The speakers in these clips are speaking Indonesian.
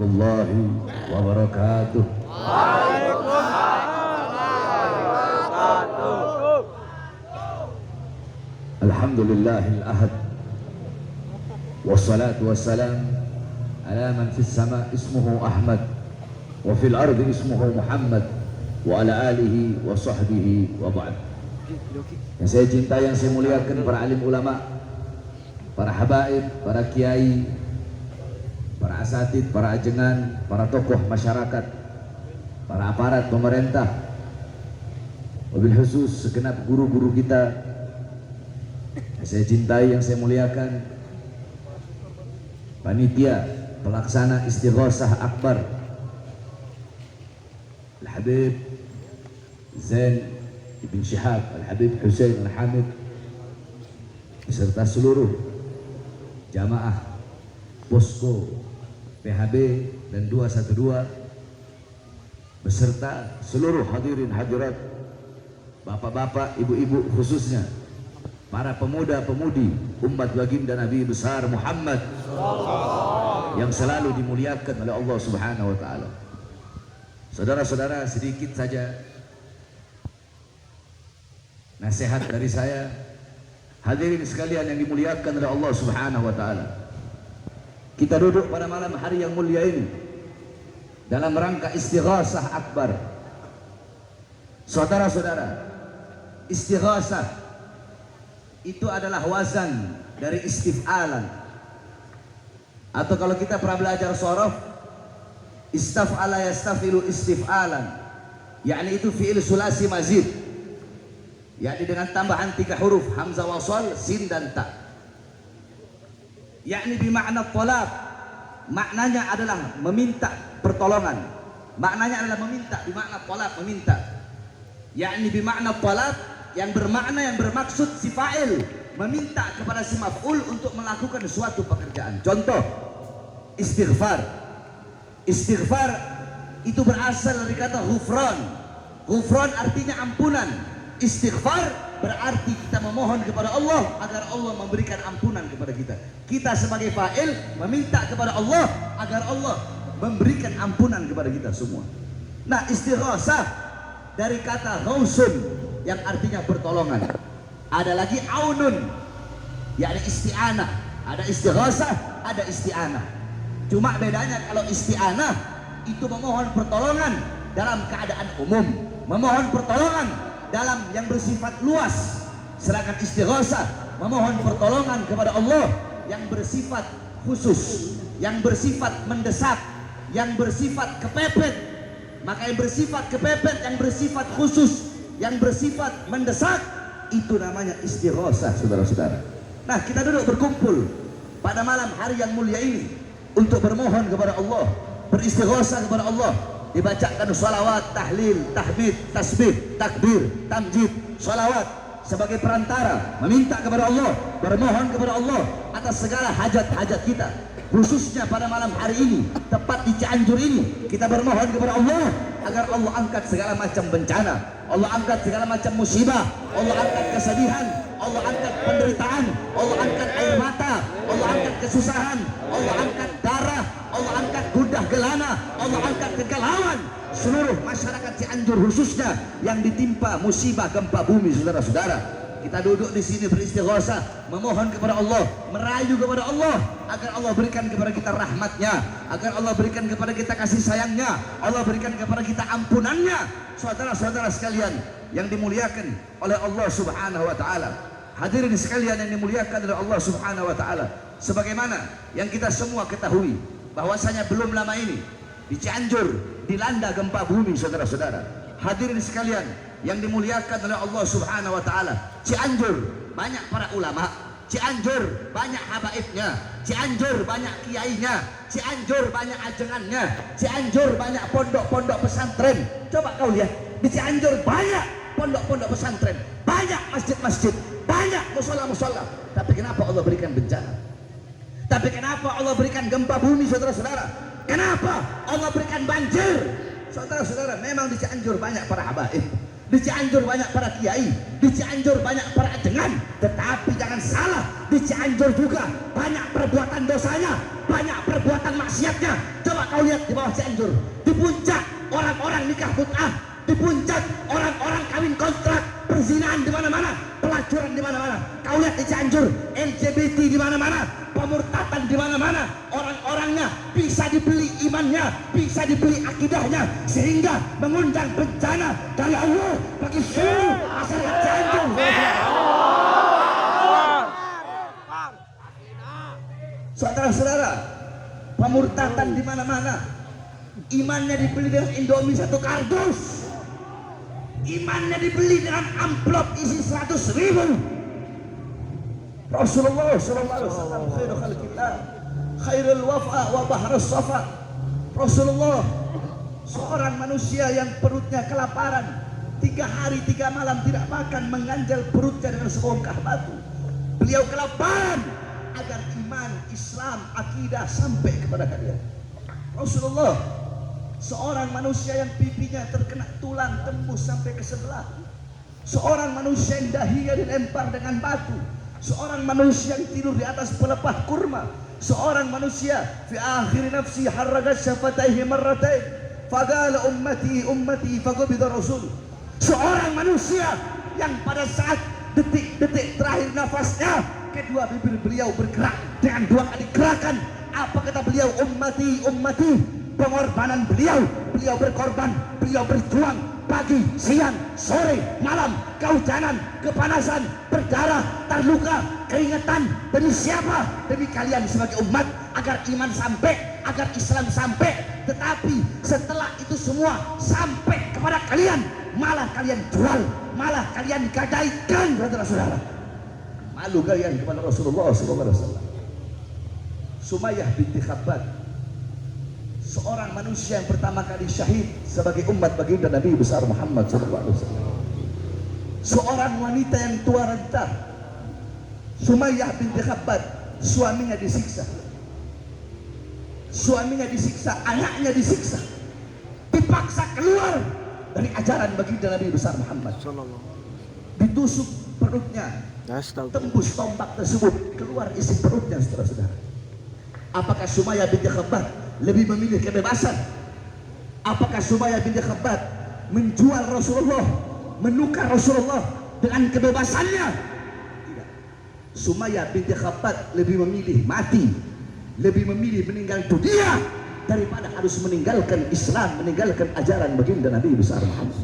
warahmatullahi wabarakatuh. Alhamdulillahil ahad, wassalatu wassalam ala man fis sama ismuhu Ahmad wa fil ardi ismuhu Muhammad wa ala alihi wa sahbihi wa ba'd. Yang saya cintai, yang saya muliakan para alim ulama, para habaib, para kiai, para asatid, para ajengan, para tokoh masyarakat, para aparat pemerintah, wabil khusus segenap guru-guru kita yang saya cintai, yang saya muliakan, panitia pelaksana Istighosah Akbar Al-Habib Zain Ibn Shihab, Al-Habib Hussein Al-Hamid, beserta seluruh jamaah posko PHB dan 212, beserta seluruh hadirin hadirat, bapak-bapak, ibu-ibu, khususnya para pemuda-pemudi umat baginda Nabi besar Muhammad yang selalu dimuliakan oleh Allah Subhanahu wa taala. Saudara-saudara, sedikit saja nasihat dari saya. Hadirin sekalian yang dimuliakan oleh Allah Subhanahu wa taala, kita duduk pada malam hari yang mulia ini dalam rangka Istighosah Akbar. Saudara-saudara, istighosah itu adalah wazan dari istif'alan, atau kalau kita pernah belajar shorof, istaf'ala yastafilu istif'alan, yakni itu fi'il sulasi mazid, yakni dengan tambahan 3 huruf hamzah wasal, sin dan ta, yakni bimakna tolak, maknanya adalah meminta pertolongan, maknanya adalah meminta, bimakna tolak, meminta, yakni bimakna tolak, yang bermakna, yang bermaksud si fa'il meminta kepada si maf'ul untuk melakukan suatu pekerjaan. Contoh, istighfar. Istighfar itu berasal dari kata ghufran. Ghufran artinya ampunan. Istighfar berarti kita memohon kepada Allah agar Allah memberikan ampunan kepada kita. Kita sebagai fa'il meminta kepada Allah agar Allah memberikan ampunan kepada kita semua. Nah, istighosah dari kata ghausun yang artinya pertolongan. Ada lagi aunun, yakni isti'anah. Ada istighosah, ada isti'anah. Cuma bedanya, kalau isti'anah itu memohon pertolongan dalam keadaan umum, memohon pertolongan dalam yang bersifat luas. Sedangkan istighosah memohon pertolongan kepada Allah yang bersifat khusus, yang bersifat mendesak, yang bersifat kepepet. Maka yang bersifat kepepet, yang bersifat khusus, yang bersifat mendesak, itu namanya istighosah, saudara-saudara. Nah, kita duduk berkumpul pada malam hari yang mulia ini untuk bermohon kepada Allah, beristighosah kepada Allah, dibacakan salawat, tahlil, tahmid, tasbih, takbir, tamjid, salawat sebagai perantara meminta kepada Allah, bermohon kepada Allah atas segala hajat-hajat kita. Khususnya pada malam hari ini, tepat di Cianjur ini, kita bermohon kepada Allah agar Allah angkat segala macam bencana, Allah angkat segala macam musibah, Allah angkat kesedihan, Allah angkat penderitaan, Allah angkat air mata, Allah angkat kesusahan, Allah angkat darah, Allah angkat gundah gelana, Allah angkat kegalauan seluruh masyarakat Cianjur khususnya yang ditimpa musibah gempa bumi, saudara-saudara. Kita duduk di sini beristighosah, memohon kepada Allah, merayu kepada Allah agar Allah berikan kepada kita rahmatnya, agar Allah berikan kepada kita kasih sayangnya, Allah berikan kepada kita ampunannya. Saudara-saudara sekalian yang dimuliakan oleh Allah Subhanahu wa taala, hadirin sekalian yang dimuliakan oleh Allah Subhanahu wa taala, sebagaimana yang kita semua ketahui bahwasanya belum lama ini di Cianjur dilanda gempa bumi, saudara-saudara. Hadirin sekalian yang dimuliakan oleh Allah Subhanahu wa taala, Cianjur banyak para ulama, Cianjur banyak habaibnya, Cianjur banyak kiainya, Cianjur banyak ajengannya, Cianjur banyak pondok-pondok pesantren. Coba kau lihat, di Cianjur banyak pondok-pondok pesantren, banyak masjid-masjid, banyak musola-musola. Tapi kenapa Allah berikan bencana? Tapi kenapa Allah berikan gempa bumi, saudara-saudara? Kenapa Allah berikan banjir? Saudara-saudara, memang di Cianjur banyak para habaib, di Cianjur banyak para kiai, di Cianjur banyak para ajengan, tetapi jangan salah, di Cianjur juga banyak perbuatan dosanya, banyak perbuatan maksiatnya. Coba kau lihat di bawah Cianjur, di puncak orang-orang nikah mut'ah, di puncak orang-orang kawin kontrak, perzinahan di mana-mana, pelacuran di mana-mana. Kau lihat di Cianjur, LGBT di mana-mana, pemurtatan di mana-mana. Orang-orangnya bisa dibeli imannya, bisa dibeli akidahnya, sehingga mengundang bencana dari Allah bagi seluruh masyarakat Cianjur. Saudara-saudara, pemurtatan di mana-mana, imannya dibeli dengan Indomie 1 kardus, imannya dibeli dengan amplop isi 100.000. Rasulullah sallallahu alaihi wasallam khairu khalqillah, khairul wafa wa bahrus safa. Rasulullah seorang manusia yang perutnya kelaparan, 3 hari 3 malam tidak makan, mengganjal perutnya dengan sebongkah batu. Beliau kelaparan agar iman, Islam, akidah sampai kepada kalian. Rasulullah seorang manusia yang pipinya terkena tulang tembus sampai ke sebelah, seorang manusia yang dahinya dilempar dengan batu, seorang manusia yang tidur di atas pelepah kurma, seorang manusia fi akhir nafsi harragat syafataihi marratain faqala ummati ummati faqabida rasul, seorang manusia yang pada saat detik-detik terakhir nafasnya kedua bibir beliau bergerak dengan 2 kali gerakan. Apa kata beliau? Ummati ummati. Pengorbanan beliau, beliau berkorban, beliau berjuang pagi, siang, sore, malam, kehujanan, kepanasan, berdarah, terluka, keringetan. Demi siapa? Demi kalian sebagai umat, agar iman sampai, agar Islam sampai. Tetapi setelah itu semua sampai kepada kalian, malah kalian jual, malah kalian gadaikan, saudara-saudara. Malu kalian kepada Rasulullah SAW. Sumayyah binti Khabbab, seorang manusia yang pertama kali syahid sebagai umat baginda Nabi besar Muhammad SAW. Seorang wanita yang tua renta, Sumayyah binti Khabbab, suaminya disiksa, anaknya disiksa, dipaksa keluar dari ajaran baginda Nabi besar Muhammad. Ditusuk perutnya, tembus tombak tersebut, keluar isi perutnya, saudara-saudara. Apakah Sumayyah binti Khabbab lebih memilih kebebasan? Apakah Sumayyah binti Khabbab menjual Rasulullah, menukar Rasulullah dengan kebebasannya? Tidak. Sumayyah binti Khabbab lebih memilih mati, lebih memilih meninggal dunia daripada harus meninggalkan Islam, meninggalkan ajaran baginda Nabi besar Muhammad.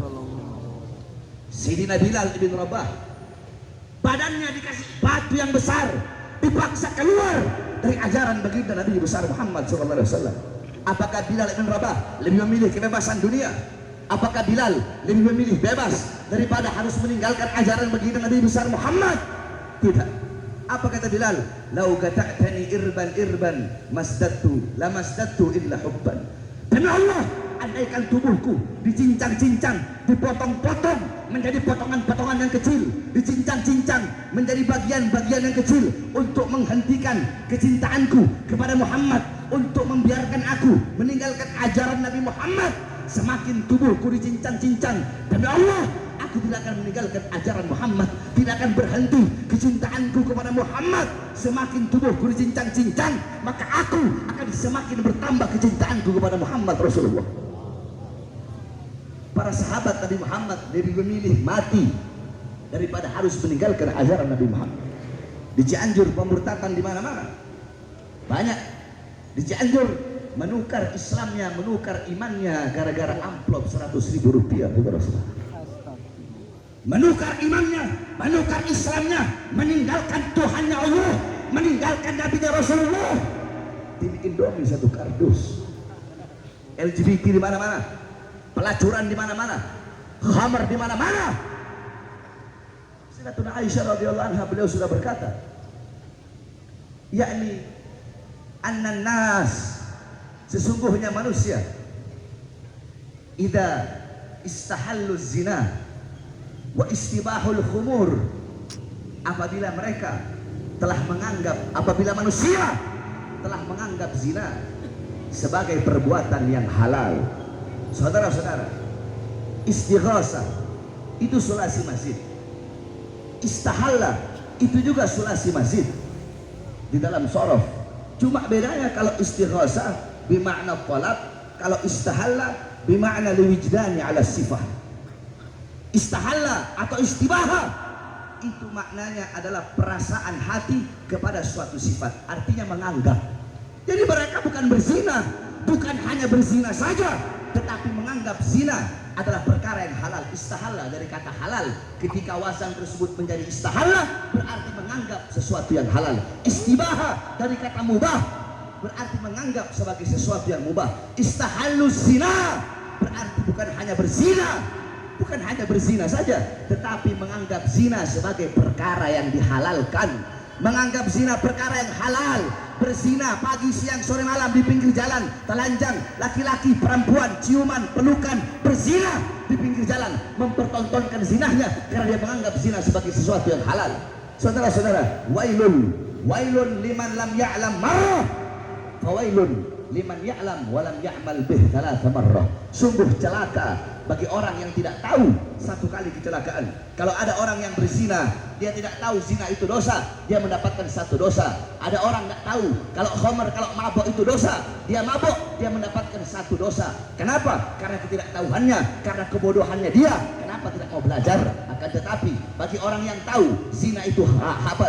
Sayyidina Bilal bin Rabah, badannya dikasih batu yang besar, dipaksa keluar dari ajaran baginda Nabi besar Muhammad SAW. Apakah Bilal bin Rabah lebih memilih kebebasan dunia? Apakah Bilal lebih memilih bebas daripada harus meninggalkan ajaran baginda Nabi besar Muhammad? Tidak. Apa kata Bilal? Lau gata'tani irban masdadtu lamasdadtu illa hubban. Demi Allah, andaikan tubuhku dicincang-cincang, dipotong-potong menjadi potongan-potongan yang kecil, dicincang-cincang menjadi bagian-bagian yang kecil untuk menghentikan kecintaanku kepada Muhammad, untuk membiarkan aku meninggalkan ajaran Nabi Muhammad. Semakin tubuhku dicincang-cincang, demi Allah, aku tidak akan meninggalkan ajaran Muhammad, tidak akan berhenti kecintaanku kepada Muhammad. Semakin tubuhku dicincang-cincang, maka aku akan semakin bertambah kecintaanku kepada Muhammad Rasulullah. Para sahabat Nabi Muhammad lebih memilih mati daripada harus meninggalkan ajaran Nabi Muhammad. Di Cianjur pemurtatan di mana-mana. Banyak. Di Cianjur menukar Islamnya, menukar imannya gara-gara amplop 100.000 rupiah. Menukar imannya, menukar Islamnya, meninggalkan Tuhannya Allah, meninggalkan Nabi-Nya Rasulullah. Dibikin Indomie 1 kardus. LGBT di mana-mana, pelacuran di mana-mana, khamar di mana-mana. Sayyidatuna Aisyah radhiyallahu anha, beliau sudah berkata, yakni annan nas, sesungguhnya manusia, idza istahallu zina wa istibahul khumur, apabila mereka telah menganggap, apabila manusia telah menganggap zina sebagai perbuatan yang halal. Saudara-saudara, istighasah itu sulasi masjid. Istahalla itu juga sulasi masjid di dalam sorof. Cuma bedanya kalau istighosah bimakna talab, kalau istahalla bimakna liwijdani ala sifah. Istahalla atau istibaha itu maknanya adalah perasaan hati kepada suatu sifat, artinya menganggap. Jadi mereka bukan berzina, bukan hanya berzina saja, tetapi menganggap zina adalah perkara yang halal. Istahalla dari kata halal, ketika wazan tersebut menjadi istahalla berarti menganggap sesuatu yang halal. Istibaha dari kata mubah berarti menganggap sebagai sesuatu yang mubah. Istahallu zina berarti bukan hanya berzina, bukan hanya berzina saja, tetapi menganggap zina sebagai perkara yang dihalalkan, menganggap zina perkara yang halal. Berzina pagi, siang, sore, malam di pinggir jalan, telanjang, laki-laki, perempuan, ciuman, pelukan, berzina di pinggir jalan, mempertontonkan zinahnya karena dia menganggap zina sebagai sesuatu yang halal. Saudara-saudara, wailun liman lam ya'lam marrah, fawailun liman ya'lam walam ya'mal bih thalatha marrah. Sungguh celaka bagi orang yang tidak tahu satu kali kecelakaan. Kalau ada orang yang berzina, dia tidak tahu zina itu dosa, dia mendapatkan satu dosa. Ada orang tidak tahu kalau khamar, kalau mabuk itu dosa, dia mabuk, dia mendapatkan satu dosa. Kenapa? Karena ketidaktahuannya, karena kebodohannya dia. Kenapa tidak mau belajar? Akan tetapi bagi orang yang tahu zina itu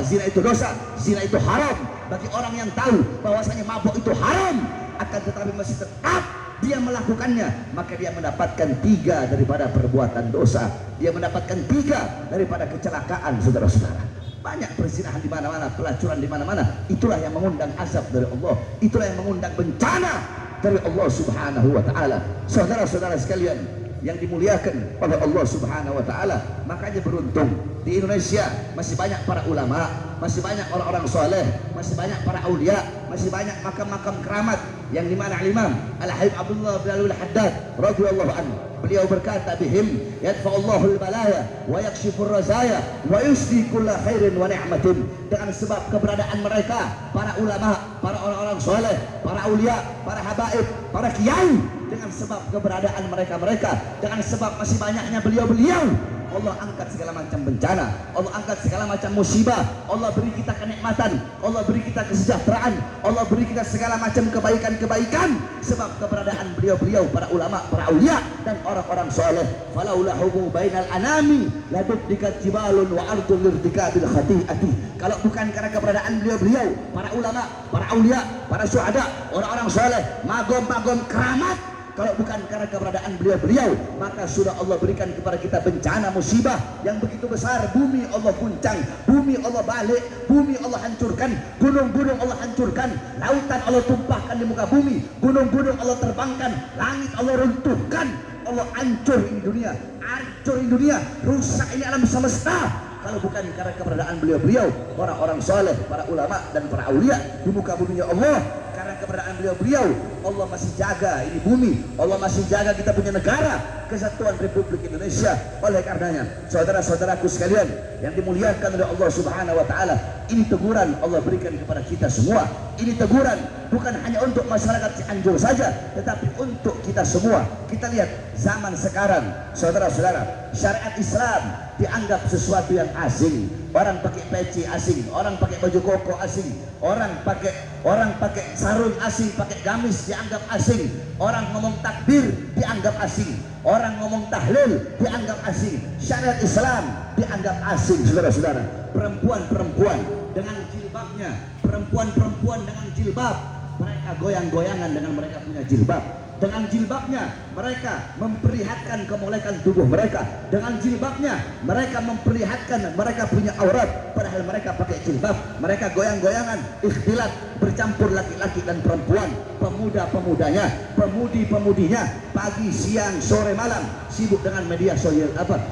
zina itu dosa, zina itu haram, bagi orang yang tahu bahwasanya mabuk itu haram, akan tetapi masih tetap dia melakukannya, maka dia mendapatkan 3 daripada perbuatan dosa, dia mendapatkan 3 daripada kecelakaan. Saudara-saudara, banyak perzinahan di mana-mana, pelacuran di mana-mana. Itulah yang mengundang azab dari Allah, itulah yang mengundang bencana dari Allah Subhanahu wa taala. Saudara-saudara sekalian yang dimuliakan oleh Allah Subhanahu wa taala, makanya beruntung di Indonesia masih banyak para ulama, masih banyak orang-orang soleh, masih banyak para aulia, masih banyak makam-makam keramat, yang dimana Imam Al-Habib Abdullah bin Al-Haddad radhiyallahu anhu, beliau berkata, bihim yadfa'ullahu al-balaya wa yakshifur razaya wa yusdi kulla khairin wa ni'matin. Dengan sebab keberadaan mereka, para ulama, para orang-orang soleh, para aulia, para habaib, para kiai, dengan sebab keberadaan mereka, dengan sebab masih banyaknya beliau-beliau, Allah angkat segala macam bencana, Allah angkat segala macam musibah, Allah beri kita kenikmatan, Allah beri kita kesejahteraan, Allah beri kita segala macam kebaikan-kebaikan sebab keberadaan beliau-beliau, para ulama, para aulia dan orang-orang soleh. Falaulahu bainal anami laduddikat jibalun wa ardun lirtikabil khati'ati. Kalau bukan karena keberadaan beliau-beliau, para ulama, para aulia, para syuhada, orang-orang soleh, magom-magom keramat, kalau bukan karena keberadaan beliau-beliau, maka sudah Allah berikan kepada kita bencana musibah yang begitu besar. Bumi Allah guncang, bumi Allah balik, bumi Allah hancurkan, gunung-gunung Allah hancurkan, lautan Allah tumpahkan di muka bumi, gunung-gunung Allah terbangkan, langit Allah runtuhkan. Allah hancur ini dunia, rusak ini alam semesta. Kalau bukan karena keberadaan beliau-beliau, orang-orang soleh, para ulama dan para aulia di muka bumi Allah, karena keberadaan beliau-beliau, Allah masih jaga ini bumi, Allah masih jaga kita punya negara, kesatuan Republik Indonesia. Oleh karenanya, saudara-saudaraku sekalian yang dimuliakan oleh Allah Subhanahu wa taala, ini teguran Allah berikan kepada kita semua. Ini teguran bukan hanya untuk masyarakat Cianjur saja, tetapi untuk kita semua. Kita lihat zaman sekarang, saudara-saudara, syariat Islam dianggap sesuatu yang asing. Orang pakai peci asing, orang pakai baju koko asing, orang pakai sarung asing, pakai gamis dianggap asing, orang ngomong takbir dianggap asing, orang ngomong tahlil dianggap asing. Syariat Islam dianggap asing, saudara-saudara. Perempuan-perempuan dengan jilbabnya, perempuan-perempuan dengan jilbab, mereka goyang-goyangan dengan mereka punya jilbab. Dengan jilbabnya mereka memperlihatkan kemolekan tubuh mereka. Dengan jilbabnya mereka memperlihatkan mereka punya aurat, padahal mereka pakai jilbab. Mereka goyang-goyangan, ikhtilat, bercampur laki-laki dan perempuan, pemuda-pemudanya, pemudi-pemudinya, pagi, siang, sore, malam sibuk dengan media sosial,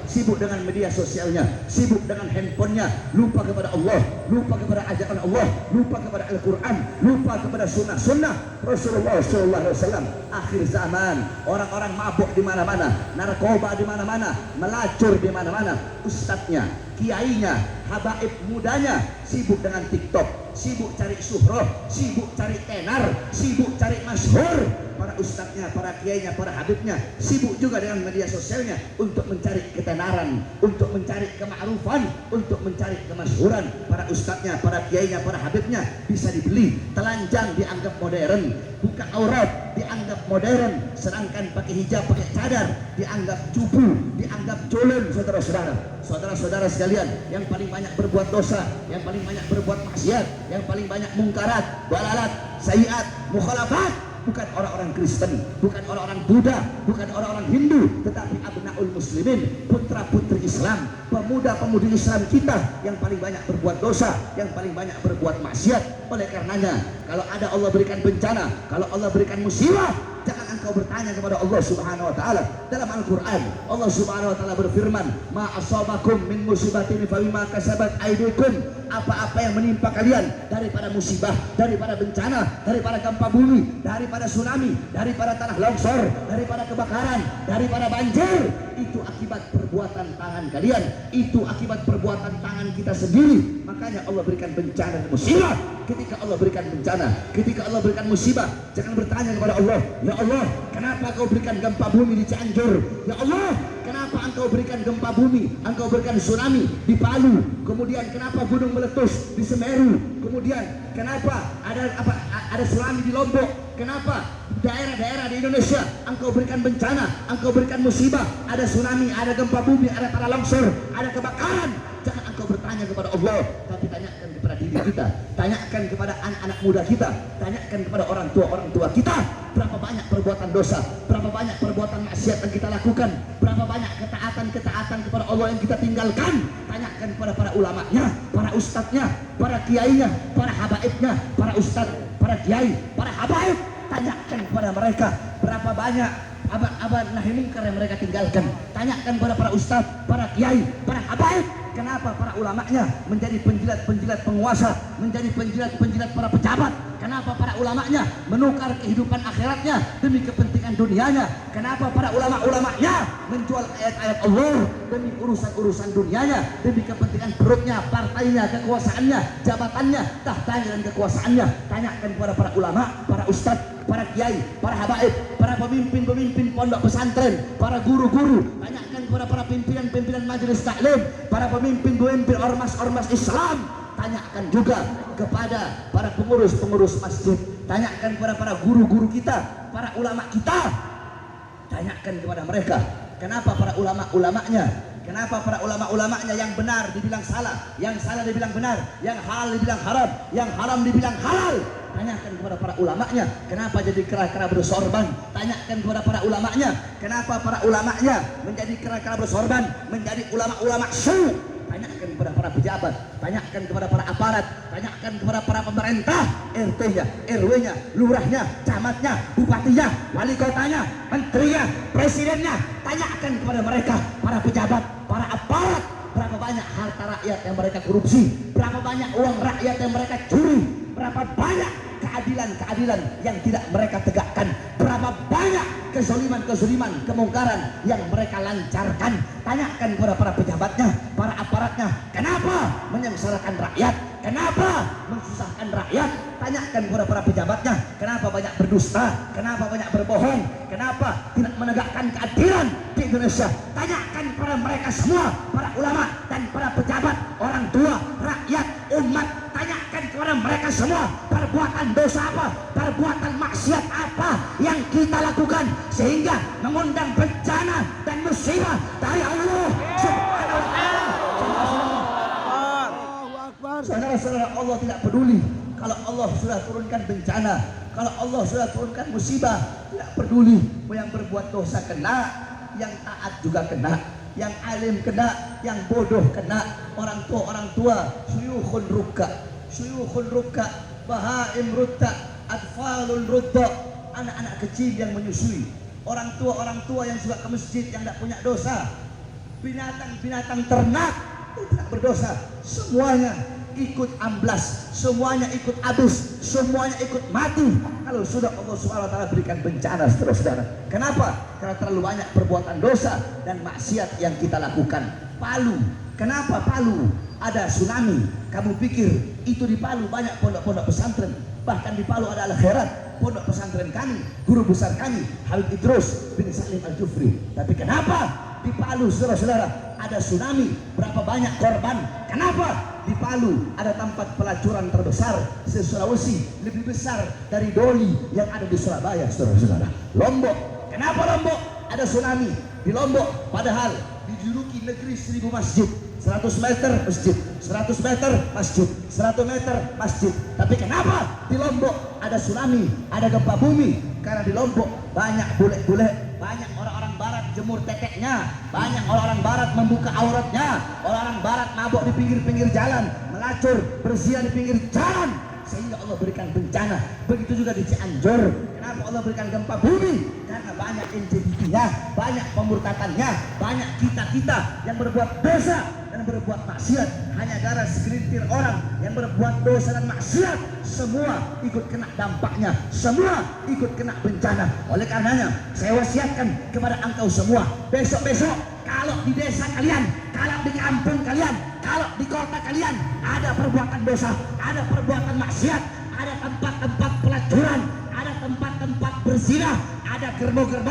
sibuk dengan media sosialnya, sibuk dengan handphonenya, lupa kepada Allah, lupa kepada ajaran Allah, lupa kepada Al-Quran, lupa kepada sunnah Rasulullah SAW. Akhir zaman, orang-orang mabuk di mana-mana, narkoba di mana-mana, melacur di mana-mana, ustadznya, kiainya, habaib mudanya sibuk dengan TikTok, sibuk cari syuhrah, sibuk cari tenar, sibuk cari masyhur. Para ustadznya, para kiainya, para habibnya sibuk juga dengan media sosialnya untuk mencari ketenaran, untuk mencari kema'rufan, untuk mencari kemasyhuran. Para ustadznya, para kiainya, para habibnya bisa dibeli. Telanjang dianggap modern, buka aurat dianggap modern, sedangkan pakai hijab, pakai cadar dianggap cupu, dianggap culun. Saudara-saudara sekalian, yang paling banyak berbuat dosa, yang paling banyak berbuat maksiat, yang paling banyak mungkarat, dalalat, sayiat, mukhalafat, bukan orang-orang Kristen, bukan orang-orang Buddha, bukan orang-orang Hindu, tetapi abnaul muslimin, putra-putri Islam, pemuda-pemudi Islam kita yang paling banyak berbuat dosa, yang paling banyak berbuat maksiat. Oleh karenanya, kalau ada Allah berikan bencana, kalau Allah berikan musibah, jangan engkau bertanya kepada Allah Subhanahu wa taala. Dalam Al-Qur'an, Allah Subhanahu wa taala berfirman, "Ma asabakum min musibatin fa bima kasabat aydikum." Apa-apa yang menimpa kalian daripada musibah, daripada bencana, daripada gempa bumi, daripada tsunami, daripada tanah longsor, daripada kebakaran, daripada banjir, itu akibat perbuatan tangan kalian, itu akibat perbuatan tangan kita sendiri. Makanya Allah berikan bencana dan musibah. Ketika Allah berikan bencana, ketika Allah berikan musibah, jangan bertanya kepada Allah, "Ya Allah, kenapa kau berikan gempa bumi di Cianjur? Ya Allah, kenapa engkau berikan gempa bumi, engkau berikan tsunami di Palu? Kemudian kenapa gunung meletus di Semeru? Kemudian kenapa ada tsunami di Lombok? Kenapa daerah-daerah di Indonesia engkau berikan bencana, engkau berikan musibah, ada tsunami, ada gempa bumi, ada tanah longsor, ada kebakaran?" Jangan engkau bertanya kepada Allah, tapi tanyakan kepada diri kita, tanyakan kepada anak-anak muda kita, tanyakan kepada orang tua kita. Berapa banyak perbuatan dosa, berapa banyak perbuatan maksiat yang kita lakukan, berapa banyak ketaatan kepada Allah yang kita tinggalkan. Tanyakan kepada para ulamanya, para ustadznya, para kiainya, para habaibnya, para ustadz, para kiai, para habaib. Tanyakan kepada mereka berapa banyak abad nahi mungkar yang mereka tinggalkan. Tanyakan kepada para ustadz, para kiai, para habaib, kenapa para ulamanya menjadi penjilat-penjilat penguasa, menjadi penjilat-penjilat para pejabat? Kenapa para ulamanya menukar kehidupan akhiratnya demi kepentingan dunianya? Kenapa para ulama-ulamanya menjual ayat-ayat Allah demi urusan-urusan dunianya, demi kepentingan perutnya, partainya, kekuasaannya, jabatannya, tahtanya dan kekuasaannya? Tanyakan kepada para ulama, para ustadz, para kiai, para habaib, para pemimpin-pemimpin pondok pesantren, para guru-guru. Tanyakan kepada para pimpinan-pimpinan majelis taklim, para pemimpin-pemimpin ormas-ormas Islam. Tanyakan juga kepada para pengurus-pengurus masjid. Tanyakan kepada para guru-guru kita, para ulama kita. Tanyakan kepada mereka, kenapa para ulama-ulamanya, kenapa para ulama-ulamanya yang benar dibilang salah, yang salah dibilang benar, yang halal dibilang haram, yang haram dibilang halal? Tanyakan kepada para ulamanya, kenapa jadi kera-kera bersorban? Tanyakan kepada para ulamanya, kenapa para ulamanya menjadi kera-kera bersorban, menjadi ulama-ulama su? Tanyakan kepada para pejabat, tanyakan kepada para aparat, tanyakan kepada para pemerintah, RT-nya, RW-nya, lurahnya, camatnya, bupatinya, wali kotanya, menterinya, presidennya. Tanyakan kepada mereka, para pejabat, para aparat, berapa banyak harta rakyat yang mereka korupsi, berapa banyak uang rakyat yang mereka curi, berapa banyak keadilan-keadilan yang tidak mereka tegakkan, berapa banyak kezaliman-kezaliman, kemungkaran yang mereka lancarkan. Tanyakan kepada para pejabatnya, para aparatnya, kenapa menyengsarakan rakyat, kenapa mensusahkan rakyat? Tanyakan kepada para pejabatnya, kenapa banyak berdusta, kenapa banyak berbohong, kenapa tidak menegakkan keadilan di Indonesia? Tanyakan kepada mereka semua, para ulama dan para pejabat, orang tua, rakyat, umat. Tanyakan kepada mereka semua, perbuatan dosa apa, perbuatan maksiat apa yang kita lakukan sehingga mengundang bencana dan musibah dari Allah Subhanahu wa taala. Saudara-saudara, Allah tidak peduli kalau Allah sudah turunkan bencana, kalau Allah sudah turunkan musibah, tidak peduli. Yang berbuat dosa kena, yang taat juga kena, yang alim kena, yang bodoh kena. Orang tua syuyukhun rukka, bahaim rutta, atfalul rutta, anak-anak kecil yang menyusui. Orang tua yang suka ke masjid yang tidak punya dosa. Binatang-binatang ternak itu tidak berdosa. Semuanya ikut amblas, semuanya ikut habis, semuanya ikut mati kalau sudah Allah Subhanahu wa taala berikan bencana, saudara-saudara. Kenapa? Karena terlalu banyak perbuatan dosa dan maksiat yang kita lakukan. Palu, kenapa Palu? ada tsunami. Kamu pikir itu di Palu banyak pondok-pondok pesantren, bahkan di Palu ada Al-Khairat, pondok pesantren kami, guru besar kami Habib Idrus bin Salim Al-Jufri. Tapi kenapa di Palu saudara-saudara ada tsunami? Berapa banyak korban? Kenapa di Palu ada tempat pelacuran terbesar se-Sulawesi, lebih besar dari Doli yang ada di Surabaya saudara-saudara? Lombok, kenapa Lombok ada tsunami? Di Lombok padahal dijuluki negeri 1000 masjid, 100 meter masjid, 100 meter masjid, 100 meter masjid. Tapi kenapa di Lombok ada tsunami, ada gempa bumi? Karena di Lombok banyak bule-bule, banyak orang-orang barat jemur teteknya, banyak orang-orang barat membuka auratnya, orang-orang barat mabok di pinggir-pinggir jalan, melacur, bersia di pinggir jalan, sehingga Allah berikan bencana. Begitu juga di Cianjur. Kenapa Allah berikan gempa bumi? Karena banyak LGBT-nya, banyak pemurtadannya, banyak kita-kita yang berbuat dosa dan berbuat maksiat. Hanya gara segelintir orang yang berbuat dosa dan maksiat, semua ikut kena dampaknya, semua ikut kena bencana. Oleh karenanya saya wasiatkan kepada engkau semua, besok-besok kalau di desa kalian, kalau di kampung kalian, kalau di kota kalian ada perbuatan dosa, ada perbuatan maksiat, ada tempat-tempat pelacuran, ada tempat-tempat berzina, ada gerbong-gerbong